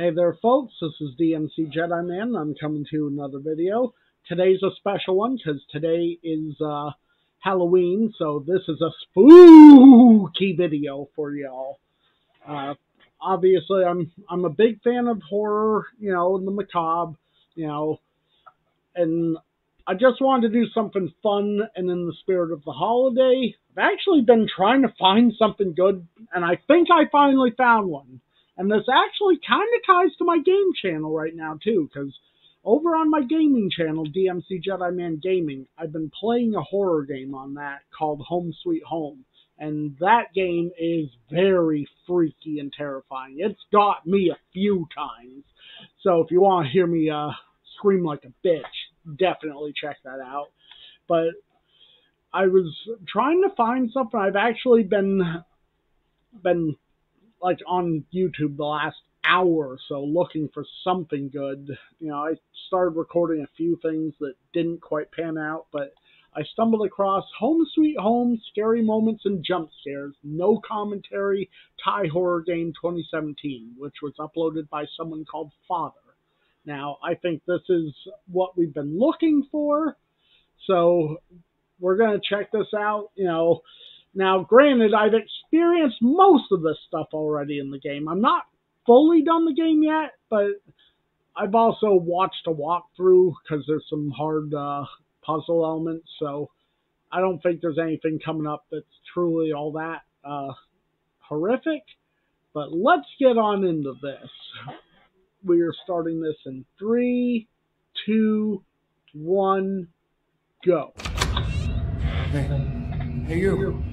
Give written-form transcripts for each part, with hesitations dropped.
Hey there folks, this is DMC Jedi Man. I'm coming to another video. Today's a special one because today is Halloween, so this is a spooky video for y'all. Obviously, I'm a big fan of horror, and the macabre, and I just wanted to do something fun and in the spirit of the holiday. I've actually been trying to find something good, and I think I finally found one. And this actually kind of ties to my game channel right now, too, because over on my gaming channel, DMC Jedi Man Gaming, I've been playing a horror game on that called Home Sweet Home. And that game is very freaky and terrifying. It's got me a few times. So if you want to hear me scream like a bitch, definitely check that out. But I was trying to find something. I've actually been like on YouTube the last hour or so looking for something good. I started recording a few things that didn't quite pan out, but I stumbled across Home Sweet Home, Scary Moments and Jumpscares, No Commentary, Thai Horror Game 2017, which was uploaded by someone called Father. Now, I think this is what we've been looking for, so we're going to check this out. Now, granted, I've experienced most of this stuff already in the game. I'm not fully done the game yet, but I've also watched a walkthrough because there's some hard puzzle elements, so I don't think there's anything coming up that's truly all that horrific. But let's get on into this. We are starting this in 3, 2, 1, go. Hey you.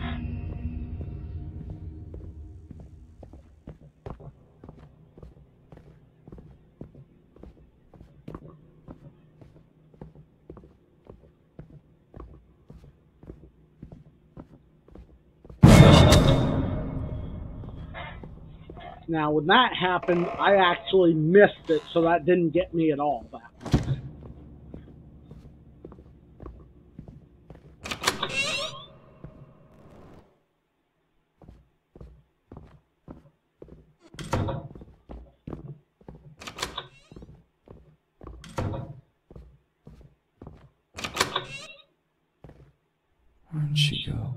Now, when that happened, I actually missed it, so that didn't get me at all. Where'd she go?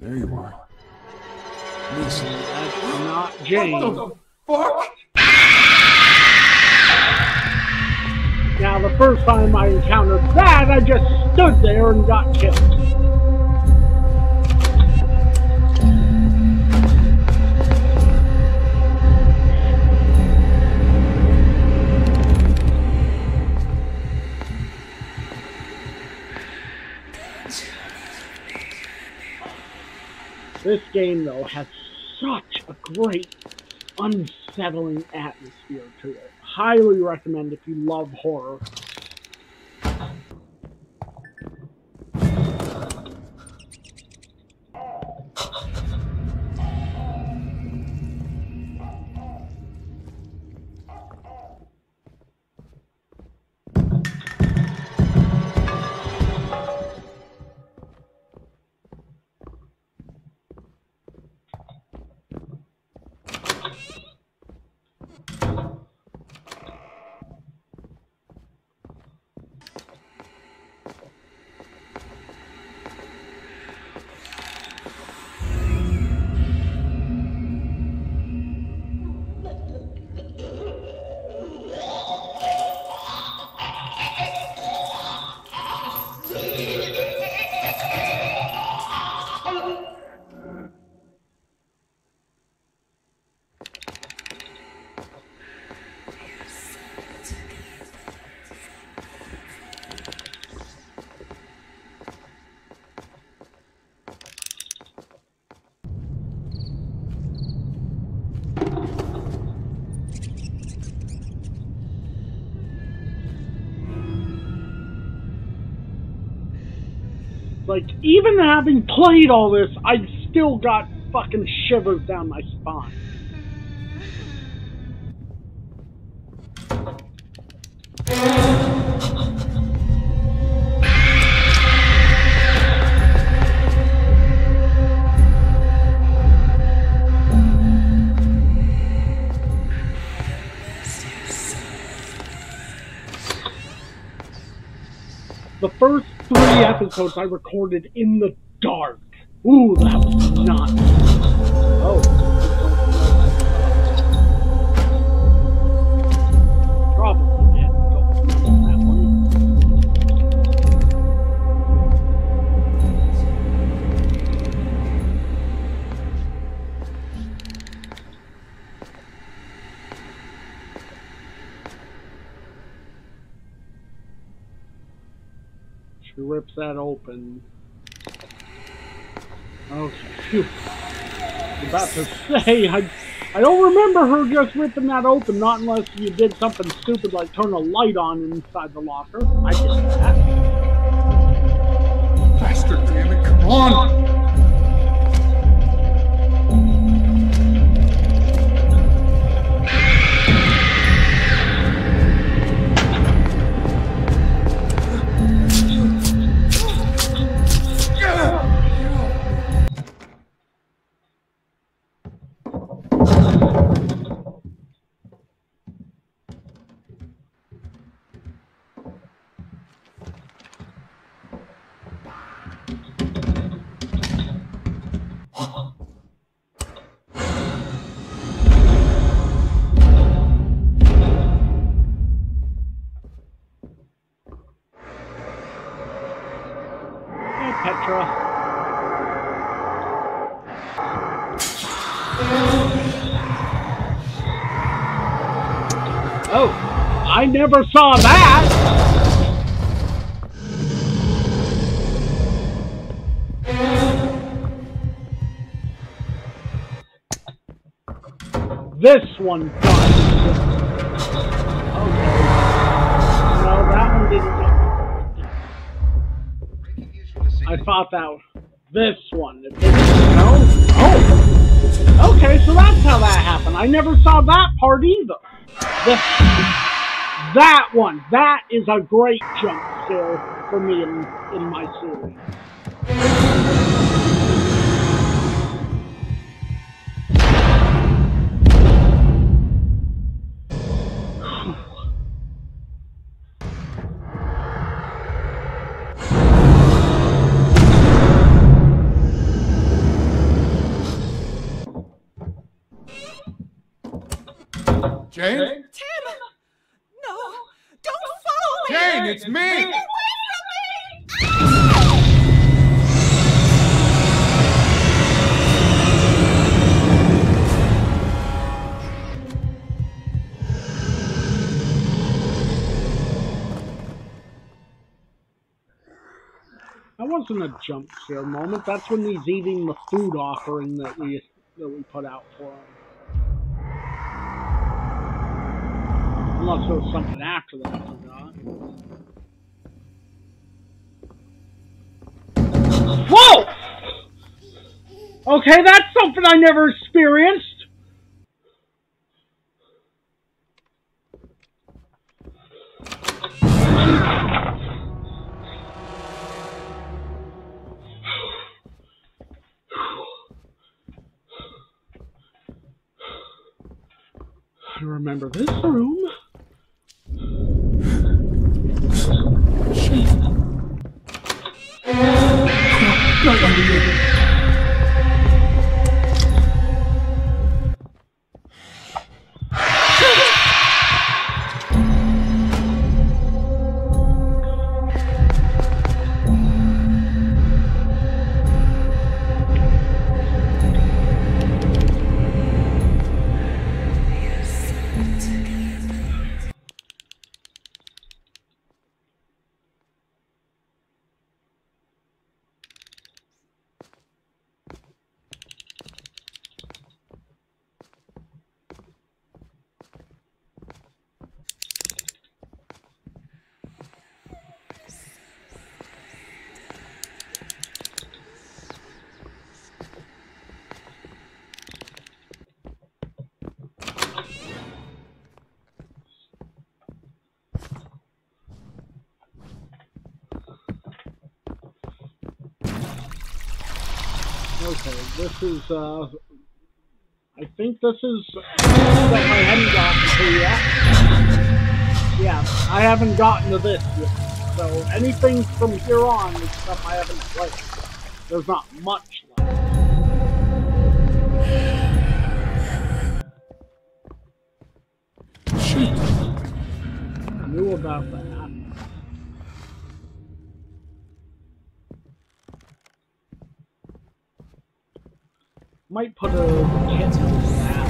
There you are. Lisa. That's not Jane. What the fuck? Now, the first time I encountered that, I just stood there and got killed. This game, though, has such a great, unsettling atmosphere to it. Highly recommend if you love horror. Like, even having played all this, I still got fucking shivers down my spine. The first 3 episodes I recorded in the dark. Ooh, that was not. Oh. Probably did. Don't remember that one. She rips that open. Okay. Phew. I'm about to say, I don't remember her just ripping that open, not unless you did something stupid like turn a light on inside the locker. I did that. Faster, damn it, come on! Petra. Oh, I never saw that! This one does. Okay. No, that one didn't. I thought that this one. It didn't. No? Oh! Okay, so that's how that happened. I never saw that part either. That one. That is a great jump scare for me in my series. Jane? Tim! No! Don't follow me! Jane, it's me! Away from me! That wasn't a jump scare moment. That's when he's eating the food offering that we put out for him. Unless there was something after that, I forgot. Whoa! Okay, that's something I never experienced. I remember this room. Okay, this is, I think this is stuff I hadn't gotten to yet. Yeah, I haven't gotten to this yet. So anything from here on is stuff I haven't played. There's not much left. I knew about that. Might put a hit to that.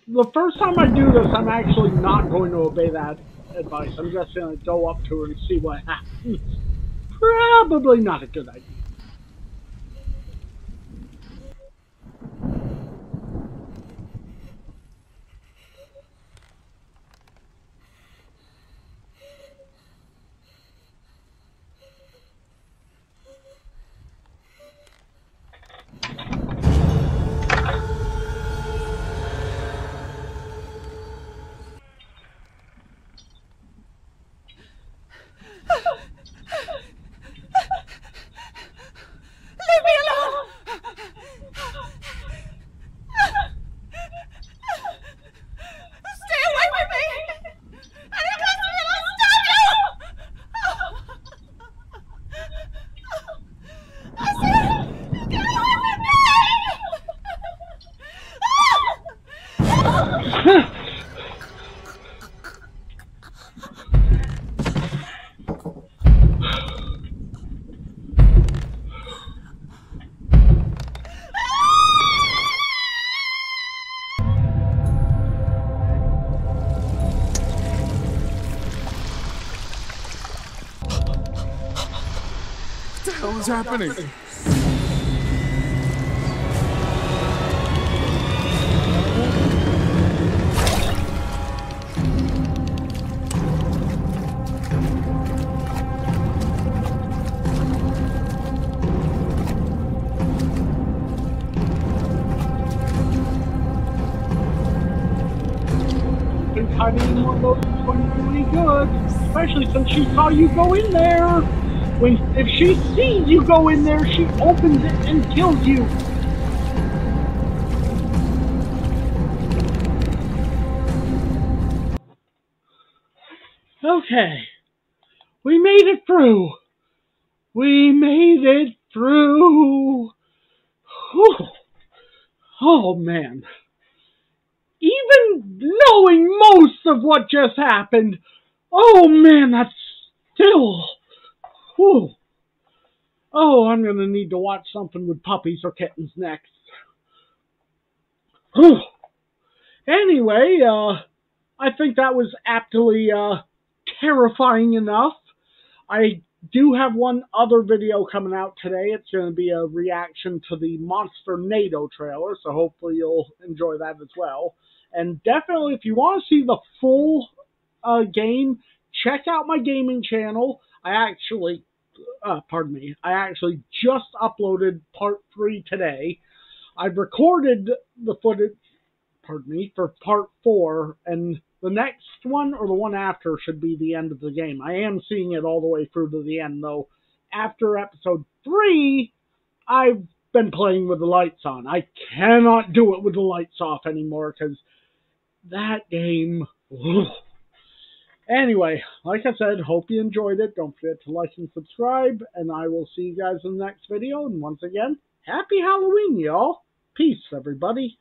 The first time I do this, I'm actually not going to obey that advice. I'm just going to go up to her and see what happens. Probably not a good idea. Leave me alone! Stay away from me! And it comes to me, I'll stab you! I said, get away from me! What the hell is happening? Hiding in one of those is going to be really good, especially since she saw you go in there. If she sees you go in there, she opens it and kills you. Okay, we made it through. We made it through. Whew. Oh man. Even knowing most of what just happened, oh man, that's still... Whew. Oh, I'm going to need to watch something with puppies or kittens next. Whew. Anyway, I think that was aptly terrifying enough. I do have one other video coming out today. It's going to be a reaction to the Monster NATO trailer, so hopefully you'll enjoy that as well. And definitely, if you want to see the full game, check out my gaming channel. I actually pardon me, I actually just uploaded part 3 today. I've recorded the footage, pardon me, for part 4, and the next one or the one after should be the end of the game. I am seeing it all the way through to the end, though. After episode 3, I've been playing with the lights on. I cannot do it with the lights off anymore, because that game... Anyway, like I said, hope you enjoyed it. Don't forget to like and subscribe, and I will see you guys in the next video. And once again, happy Halloween, y'all. Peace, everybody.